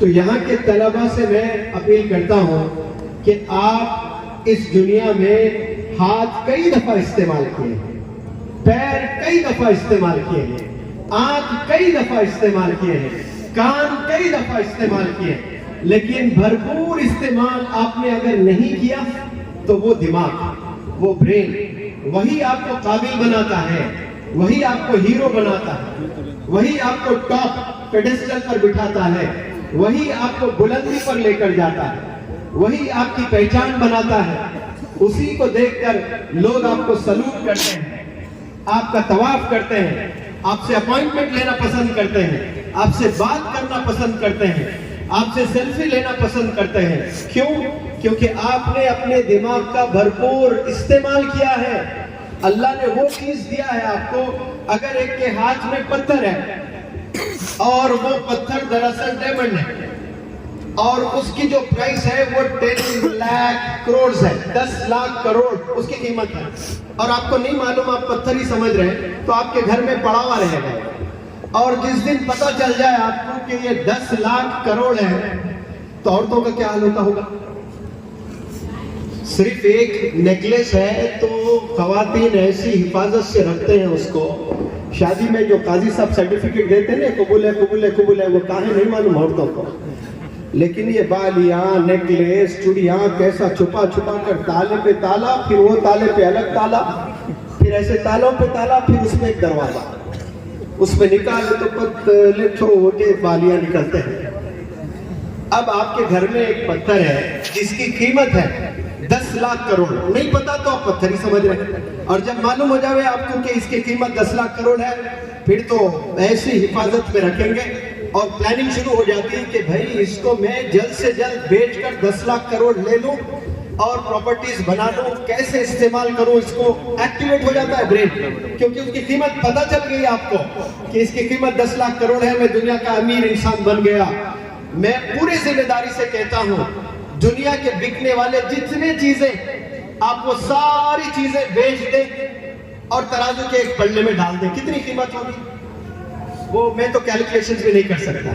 تو یہاں کے طلبہ سے میں اپیل کرتا ہوں کہ آپ اس دنیا میں ہاتھ کئی دفعہ استعمال کیے ہیں، پیر کئی دفعہ استعمال کیے ہیں، آنکھ کئی دفعہ استعمال کیے ہیں، کان کئی دفعہ استعمال کیے ہیں، لیکن بھرپور استعمال آپ نے اگر نہیں کیا تو وہ دماغ، وہ برین، وہی آپ کو قابل بناتا ہے، وہی آپ کو ہیرو بناتا ہے، وہی آپ کو ٹاپ پیڈسٹل پر بٹھاتا ہے، وہی آپ کو بلندی پر لے کر جاتا ہے، وہی آپ کی پہچان بناتا ہے۔ اسی کو دیکھ کر لوگ آپ کو سلوٹ کرتے ہیں، آپ کا طواف کرتے ہیں، آپ سے اپوائنٹمنٹ لینا پسند کرتے ہیں، آپ سے بات کرنا پسند کرتے ہیں، آپ سے سیلفی لینا پسند کرتے ہیں۔ کیوں؟ کیونکہ آپ نے اپنے دماغ کا بھرپور استعمال کیا ہے۔ اللہ نے وہ چیز دیا ہے آپ کو، اگر ایک کے ہاتھ میں پتھر ہے اور وہ پتھر دراصل ڈائمنڈ ہے اور اس کی جو پرائس ہے وہ 10 لاکھ کروڑ ہے، 10 لاکھ کروڑ اس کی قیمت ہے، اور آپ کو نہیں معلوم، آپ پتھر ہی سمجھ رہے ہیں، تو آپ کے گھر میں پڑا ہوا رہے گا، اور جس دن پتہ چل جائے آپ کو کہ یہ 10 لاکھ کروڑ ہے تو عورتوں کا کیا حال ہوتا ہوگا؟ صرف ایک نیکلیس ہے تو خواتین ایسی حفاظت سے رکھتے ہیں اس کو، شادی میں جو قاضی صاحب سرٹیفکیٹ دیتے ہیں نا، قبول ہے قبول ہے قبول ہے، وہ کہاں نہیں معلوم عورتوں کو، لیکن یہ بالیاں، نیکلیس، چوڑیاں کیسا چھپا چھپا کر تالے پہ تالا، پھر وہ تالے پہ الگ تالا، پھر ایسے تالوں پہ تالا، پھر اس میں ایک دروازہ، اس میں نکالے تو پتلے چھوٹے بالیاں نکلتے ہیں۔ اب آپ کے گھر میں ایک پتھر ہے جس کی قیمت ہے 10 لاکھ کروڑ، نہیں پتا تو آپ پتھر ہی سمجھ رہے ہیں، اور جب معلوم ہو جائے آپ کو کہ اس کی قیمت 10 لاکھ کروڑ ہے، پھر تو ایسی حفاظت میں رکھیں گے، اور پلاننگ شروع ہو جاتی ہے کہ بھائی اس کو میں جلد سے جلد بیچ کر 10 لاکھ کروڑ لے لوں اور پراپرٹیز بنا لوں، کیسے استعمال کروں اس کو، ایکٹیویٹ ہو جاتا ہے برین، کیونکہ اس کی قیمت پتہ چل گئی آپ کو کہ اس کی قیمت 10 لاکھ کروڑ ہے، میں دنیا کا امیر انسان بن گیا۔ میں پوری ذمہ داری سے کہتا ہوں، دنیا کے بکنے والے جتنے چیزیں، آپ وہ ساری چیزیں بیچ دیں اور ترازو کے ایک پلڑے میں ڈال دیں، کتنی قیمت ہوگی؟ وہ میں تو کیلکولیشنز بھی نہیں کر سکتا،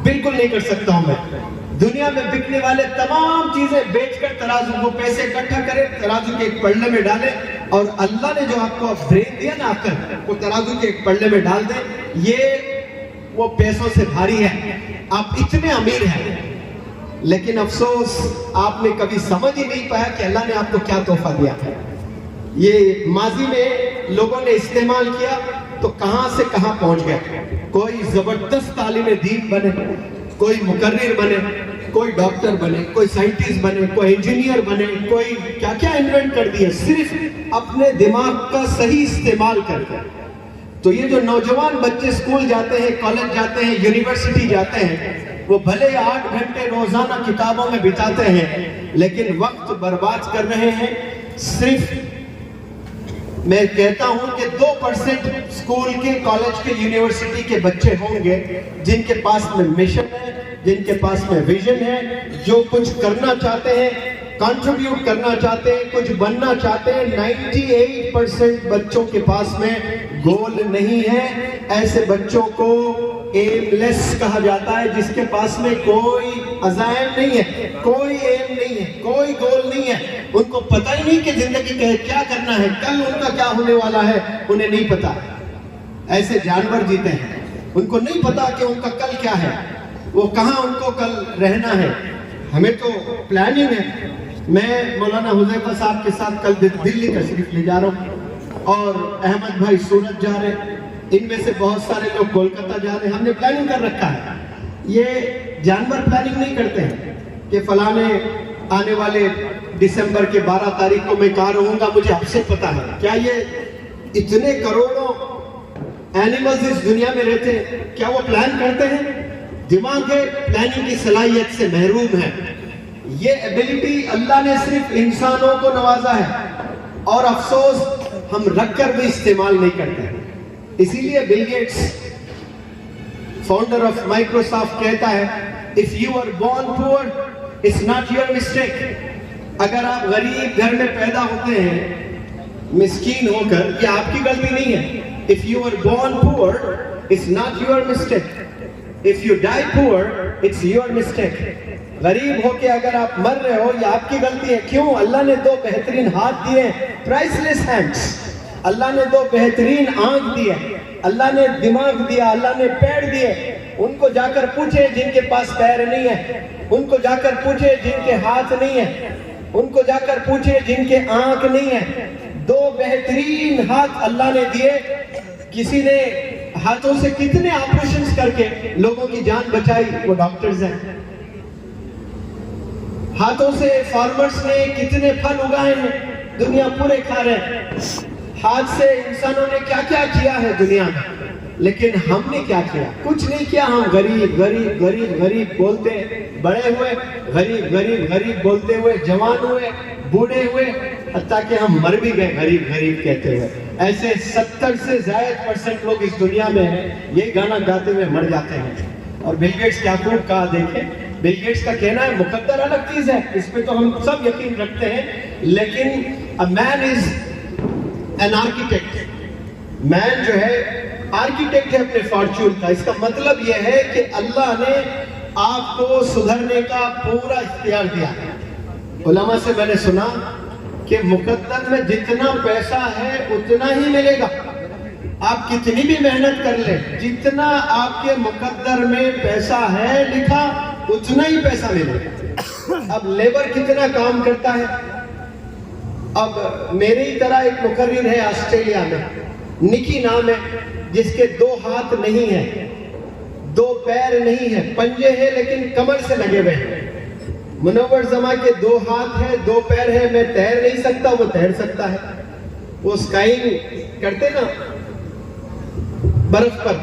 بالکل نہیں کر سکتا ہوں میں۔ دنیا میں بکنے والے تمام چیزیں بیچ کر ترازو، وہ پیسے اکٹھا کریں، ترازو کے ایک پلڑے میں ڈالیں، اور اللہ نے جو آپ کو برین دیا نا عقل، وہ ترازو کے ایک پلڑے میں ڈال دیں۔ یہ وہ پیسوں سے بھاری ہے، آپ اتنے امیر ہیں، لیکن افسوس آپ نے کبھی سمجھ ہی نہیں پایا کہ اللہ نے آپ کو کیا تحفہ دیا ہے۔ یہ ماضی میں لوگوں نے استعمال کیا تو کہاں سے کہاں پہنچ گیا، کوئی زبردست عالم دین بنے، کوئی مقرر بنے، کوئی ڈاکٹر بنے، کوئی سائنٹسٹ بنے، کوئی انجینئر بنے، کوئی کیا کیا انوینٹ کر دیا صرف اپنے دماغ کا صحیح استعمال کر کے۔ تو یہ جو نوجوان بچے سکول جاتے ہیں، کالج جاتے ہیں، یونیورسٹی جاتے ہیں، وہ بھلے 8 گھنٹے روزانہ کتابوں میں بتاتے ہیں، لیکن وقت برباد کر رہے ہیں۔ صرف میں کہتا ہوں کہ 2% سکول کے، کالج کے، یونیورسٹی کے بچے ہوں گے جن کے پاس میں مشن ہے، جن کے پاس میں ویژن ہے، جو کچھ کرنا چاہتے ہیں، کنٹریبیوٹ کرنا چاہتے ہیں، کچھ بننا چاہتے ہیں۔ 98% بچوں کے پاس میں گول نہیں ہے۔ ایسے بچوں کو ایم لیس کہا جاتا ہے، جس کے پاس میں کوئی عزائم نہیں ہے، کوئی ایم نہیں ہے، کوئی گول نہیں ہے۔ ان کو پتہ ہی نہیں کہ زندگی کا کیا کرنا ہے، کل ان کا کیا ہونے والا ہے، انہیں نہیں پتا۔ ایسے جانور جیتے ہیں، ان کو نہیں پتا کہ ان کا کل کیا ہے، وہ کہاں ان کو کل رہنا ہے۔ ہمیں تو پلاننگ ہے۔ میں مولانا حذیفہ صاحب کے ساتھ کل دلی تشریف لے جا رہا ہوں، اور احمد بھائی سورت جا رہے ہیں، ان میں سے بہت سارے لوگ کولکتہ جا رہے ہیں۔ ہم نے پلاننگ کر رکھا ہے۔ یہ جانور پلاننگ نہیں کرتے ہیں کہ فلانے آنے والے دسمبر کے 12 تاریخ کو میں کہاں رہوں گا، مجھے اب سے پتا ہے۔ کیا یہ اتنے کروڑوں اینیملز اس دنیا میں رہتے ہیں، کیا وہ پلان کرتے ہیں؟ دماغ پلاننگ کی صلاحیت سے محروم ہے۔ یہ ایبیلٹی اللہ نے صرف انسانوں کو نوازا ہے، اور افسوس ہم رکھ کر بھی استعمال نہیں کرتے ہیں۔ اسی لیے Bill Gates, founder of Microsoft, کہتا ہے if you are born poor it's not your mistake۔ اگر آپ غریب گھر میں پیدا ہوتے ہیں، مسکین ہو کر، یہ آپ کی غلطی نہیں ہے۔ if you are born poor it's not your mistake۔ If you die poor, it's your mistake. غریب ہو کے اگر آپ مر رہے ہو یہ آپ کی غلطی ہے. کیوں؟ اللہ نے دو بہترین ہاتھ دیے, priceless hands. اللہ نے دو بہترین آنکھ دیے, اللہ نے دماغ دیا, اللہ نے پیر دیے. ان کو جا کر پوچھے جن کے پاس پیر نہیں ہے, ان کو جا کر پوچھے جن کے ہاتھ نہیں ہے, ان کو جا کر پوچھے جن کے آنکھ نہیں ہے. دو بہترین ہاتھ اللہ نے دیے. کسی نے ہاتھوں سے کتنے آپریشنز کر کے لوگوں کی جان بچائی, وہ ڈاکٹرز ہیں. ہاتھوں سے فارمرز نے کتنے پھل اگائے ہیں, دنیا پورے کھا رہے ہیں. ہاتھ سے انسانوں نے کیا کیا کیا ہے دنیا میں, لیکن ہم نے کیا کیا؟ کچھ نہیں کیا. ہم غریب غریب غریب غریب بولتے بڑے ہوئے, غریب غریب غریب بولتے ہوئے جوان ہوئے, بوڑھے ہوئے, حتیٰ کہ ہم مر بھی گئے غریب غریب کہتے ہوئے. ایسے 70 سے زائد % لوگ اس دنیا میں ہیں, یہ گانا گاتے ہوئے مر جاتے ہیں. اور بل گیٹس کیا خوب کہا, دیکھیں بل گیٹس کا کہنا ہے مقدر الگ چیز ہے, اس پہ تو ہم سب یقین رکھتے ہیں, لیکن a man is an architect. مین جو ہے آرکیٹیکٹ ہے اپنے فارچون کا. اس کا مطلب یہ ہے کہ اللہ نے آپ کو سدھرنے کا پورا اختیار دیا. علماء سے میں نے سنا کہ مقدر میں جتنا پیسہ ہے اتنا ہی ملے گا. آپ کتنی بھی محنت کر لیں, جتنا آپ کے مقدر میں پیسہ ہے لکھا اتنا ہی پیسہ ملے گا. اب لیبر کتنا کام کرتا ہے. اب میری طرح ایک مقرر ہے آسٹریلیا میں, نکی نام ہے, جس کے 2 ہاتھ نہیں ہیں, 2 پیر نہیں ہیں, پنجے ہیں لیکن کمر سے لگے ہوئے ہیں. منور زماں کے 2 ہاتھ ہیں, 2 پیر ہیں. میں تیر نہیں سکتا, وہ تیر سکتا ہے. وہ اسکائنگ کرتے نا برف پر,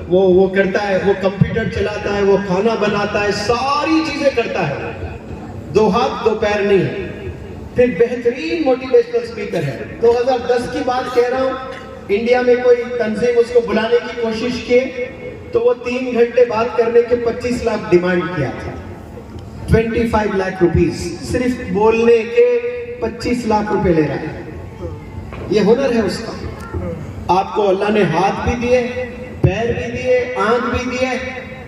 وہ کرتا ہے, وہ کمپیوٹر چلاتا ہے, وہ کھانا بناتا ہے, ساری چیزیں کرتا ہے. 2 ہاتھ 2 پیر نہیں ہے. پھر بہترین موٹیویشنل اسپیکر ہے. 2010 کی بات کہہ رہا ہوں, انڈیا میں کوئی تنظیم اس کو بلانے کی کوشش کی تو وہ 3 گھنٹے بات کرنے کے 25 لاکھ ڈیمانڈ کیا تھا. 25 لاکھ روپیز, صرف بولنے کے 25 لاکھ روپے لے رہا ہے. یہ ہنر ہے اس کا. آپ کو اللہ نے ہاتھ بھی دیے, پیر بھی دیے, آنکھ بھی دیے,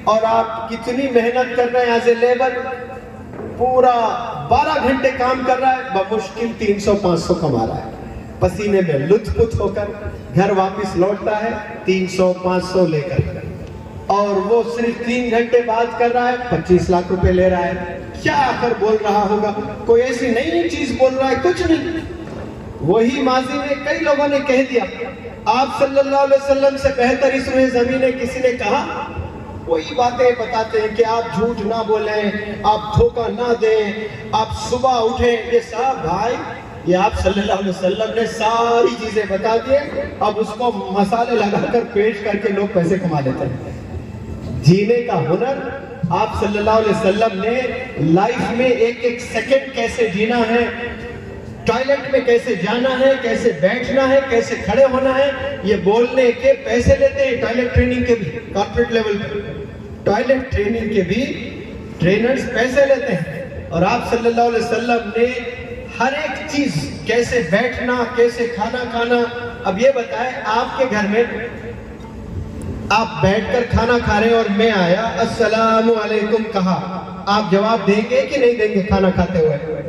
اور آپ کتنی محنت کر رہے ہیں ایز اے لیبر. پورا 12 گھنٹے کام کر رہا ہے, بمشکل 300-500 کما رہا ہے. پسینے میں لطف پت ہو کر گھر واپس لوٹتا ہے 300-500 لے کر, اور وہ صرف 3 گھنٹے بات کر رہا ہے, 25 لاکھ روپے لے رہا ہے. کیا آخر بول رہا ہوگا؟ کوئی ایسی نئی چیز بول رہا ہے؟ کچھ نہیں. وہی ماضی میں کئی لوگوں نے کہہ دیا. آپ صلی اللہ علیہ وسلم سے بہتر اس روئے زمین ہے کسی نے کہا. وہی باتیں بتاتے ہیں کہ آپ جھوٹ نہ بولیں, آپ دھوکہ نہ دیں, آپ صبح اٹھیں. یہ سب بھائی, یہ آپ صلی اللہ علیہ وسلم نے ساری چیزیں بتا دیے. اب اس کو مسالے لگا کر پیش کر کے لوگ پیسے کما لیتے ہیں. جینے کا ہنر آپ صلی اللہ علیہ وسلم نے لائف میں ایک سیکنڈ کیسے جینا ہے, ٹوائلٹ میں کیسے جانا ہے, کیسے بیٹھنا ہے, کیسے کھڑے ہونا ہے, یہ بولنے کے پیسے لیتے ہیں. ٹوائلٹ ٹریننگ کے بھی کارپوریٹ لیول پہ ٹوائلٹ ٹریننگ کے بھی ٹرینرز پیسے لیتے ہیں. اور آپ صلی اللہ علیہ وسلم نے ہر ایک چیز, کیسے بیٹھنا, کیسے کھانا کھانا. اب یہ بتائیں, آپ کے گھر میں آپ بیٹھ کر کھانا کھا رہے ہیں اور میں آیا, السلام علیکم کہا, آپ جواب دیں گے کہ نہیں دیں گے؟ کھانا کھاتے ہوئے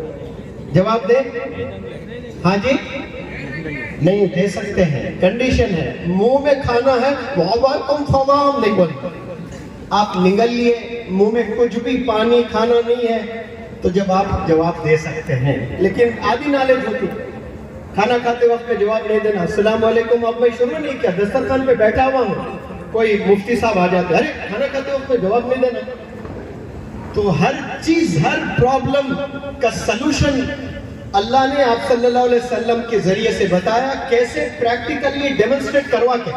جواب دیں. ہاں جی, نہیں دے سکتے ہیں, کنڈیشن ہے. منہ میں کھانا ہے, وعلیکم السلام نہیں بولیں. آپ نگل لیے, منہ میں کچھ بھی پانی کھانا نہیں ہے, تو جب آپ جواب دے سکتے ہیں. لیکن آدھی نالج ہوتی, کھانا کھاتے وقت میں جواب نہیں دینا. السلام علیکم اب میں شروع نہیں کیا, دسترخوان پہ بیٹھا ہوا ہوں, کوئی مفتی صاحب آ جاتے, ارے کھانا کھاتے وقت میں جواب نہیں دینا. تو ہر چیز, ہر پرابلم کا سلوشن اللہ نے آپ صلی اللہ علیہ وسلم کے ذریعے سے بتایا. کیسے؟ پریکٹیکلی ڈیمونسٹریٹ کروا کے.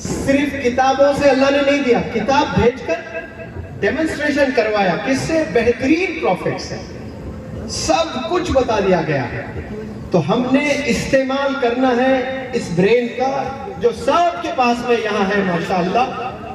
صرف کتابوں سے اللہ نے نہیں دیا, کتاب بھیج کر ڈیمونسٹریشن کروایا. کس سے؟ بہترین پروفیٹ سے. سب کچھ بتا دیا گیا ہے. تو ہم نے استعمال کرنا ہے اس برین کا جو سب کے پاس میں یہاں ہے ماشاءاللہ.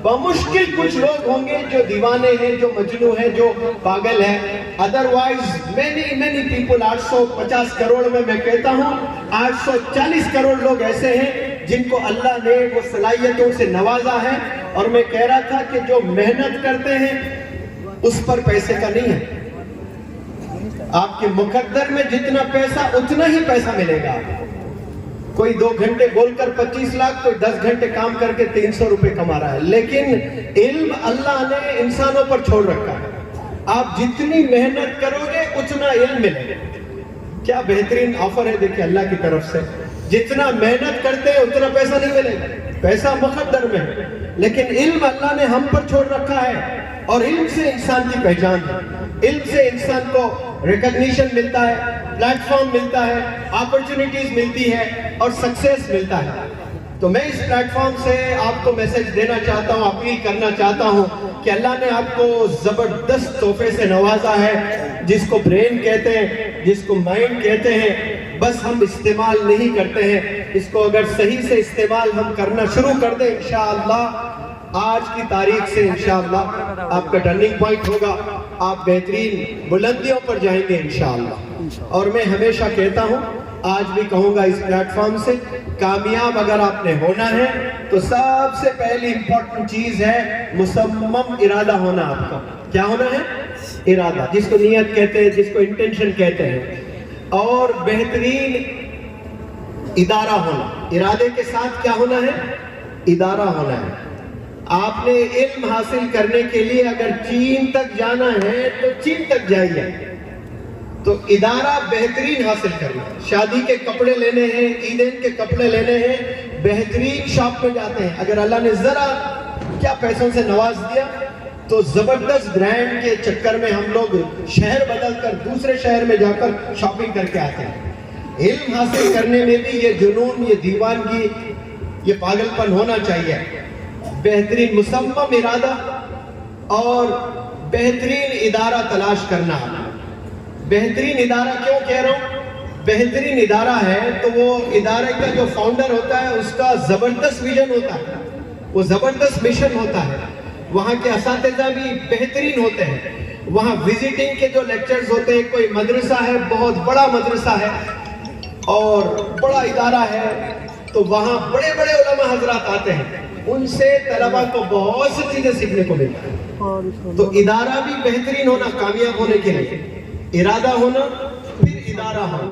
بمشکل کچھ لوگ ہوں گے جو دیوانے ہیں, جو مجنو ہیں, جو پاگل ہیں. ادروائز many people, 850 کروڑ میں کہتا ہوں 840 کروڑ لوگ ایسے ہیں جن کو اللہ نے وہ صلاحیتوں سے نوازا ہے, اور میں کہہ رہا تھا کہ جو محنت کرتے ہیں اس پر پیسے کا نہیں ہے. آپ کے مقدر میں جتنا پیسہ اتنا ہی پیسہ ملے گا. کوئی 2 گھنٹے بول کر 25 لاکھ، کوئی 10 گھنٹے کام کر کے 300 روپے کما رہا ہے. لیکن علم اللہ نے انسانوں پر چھوڑ رکھا ہے. آپ جتنی محنت کرو گے اتنا علم ملے گا. کیا بہترین آفر ہے دیکھیں اللہ کی طرف سے. جتنا محنت کرتے ہیں اتنا پیسہ نہیں ملے گا، پیسہ مقدر میں ہے. لیکن علم اللہ نے ہم پر چھوڑ رکھا ہے، اور علم سے انسان کی پہچان ہے. علم سے انسان کو ریکگنیشن ملتا ہے، پلیٹ فارم ملتا ہے، اپرچونٹیز ملتی ہے، اور سکسیس ملتا ہے. تو میں اس پلیٹ فارم سے آپ کو میسج دینا چاہتا ہوں، اپیل کرنا چاہتا ہوں کہ اللہ نے آپ کو زبردست تحفے سے نوازا ہے، جس کو برین کہتے ہیں، جس کو مائنڈ کہتے ہیں. بس ہم استعمال نہیں کرتے ہیں. اس کو اگر صحیح سے استعمال ہم کرنا شروع کر دیں انشاءاللہ، آج کی تاریخ سے انشاءاللہ آپ کا ٹرننگ پوائنٹ ہوگا. آپ بہترین بلندیوں پر جائیں گے انشاءاللہ. اور میں ہمیشہ کہتا ہوں، آج بھی کہوں گا اس پلیٹ فارم سے، کامیاب اگر آپ نے ہونا ہے تو سب سے پہلی امپورٹنٹ چیز ہے مصمم ارادہ ہونا. آپ کا کیا ہونا ہے؟ ارادہ، جس کو نیت کہتے ہیں، جس کو انٹینشن کہتے ہیں. اور بہترین ادارہ ہونا. ارادے کے ساتھ کیا ہونا ہے؟ ادارہ ہونا ہے. آپ نے علم حاصل کرنے کے لیے اگر چین تک جانا ہے تو چین تک جائیے. تو ادارہ بہترین حاصل کرنا. شادی کے کپڑے لینے ہیں، عیدین کے کپڑے لینے ہیں، بہترین شاپ میں جاتے ہیں. اگر اللہ نے ذرا کیا پیسوں سے نواز دیا تو زبردست برانڈ کے چکر میں ہم لوگ شہر بدل کر دوسرے شہر میں جا کر شاپنگ کر کے آتے ہیں. علم حاصل کرنے میں بھی یہ جنون، یہ دیوانگی، یہ پاگل پن ہونا چاہیے. بہترین مصمم ارادہ اور بہترین ادارہ تلاش کرنا. بہترین ادارہ کیوں کہہ رہا ہوں؟ بہترین ادارہ ہے تو وہ ادارے کا جو فاؤنڈر ہوتا ہے اس کا زبردست ویژن ہوتا ہے، وہ زبردست مشن ہوتا ہے. وہاں کے اساتذہ بھی بہترین ہوتے ہیں. وہاں وزٹنگ کے جو لیکچرز ہوتے ہیں، کوئی مدرسہ ہے، بہت بڑا مدرسہ ہے اور بڑا ادارہ ہے، تو وہاں بڑے بڑے علماء حضرات آتے ہیں. ان سے طلبہ کو بہت سی چیزیں سیکھنے کو ملتی ہیں. تو ادارہ بھی بہترین ہونا کامیاب ہونے کے لیے. ارادہ ہونا، پھر ادارہ ہونا.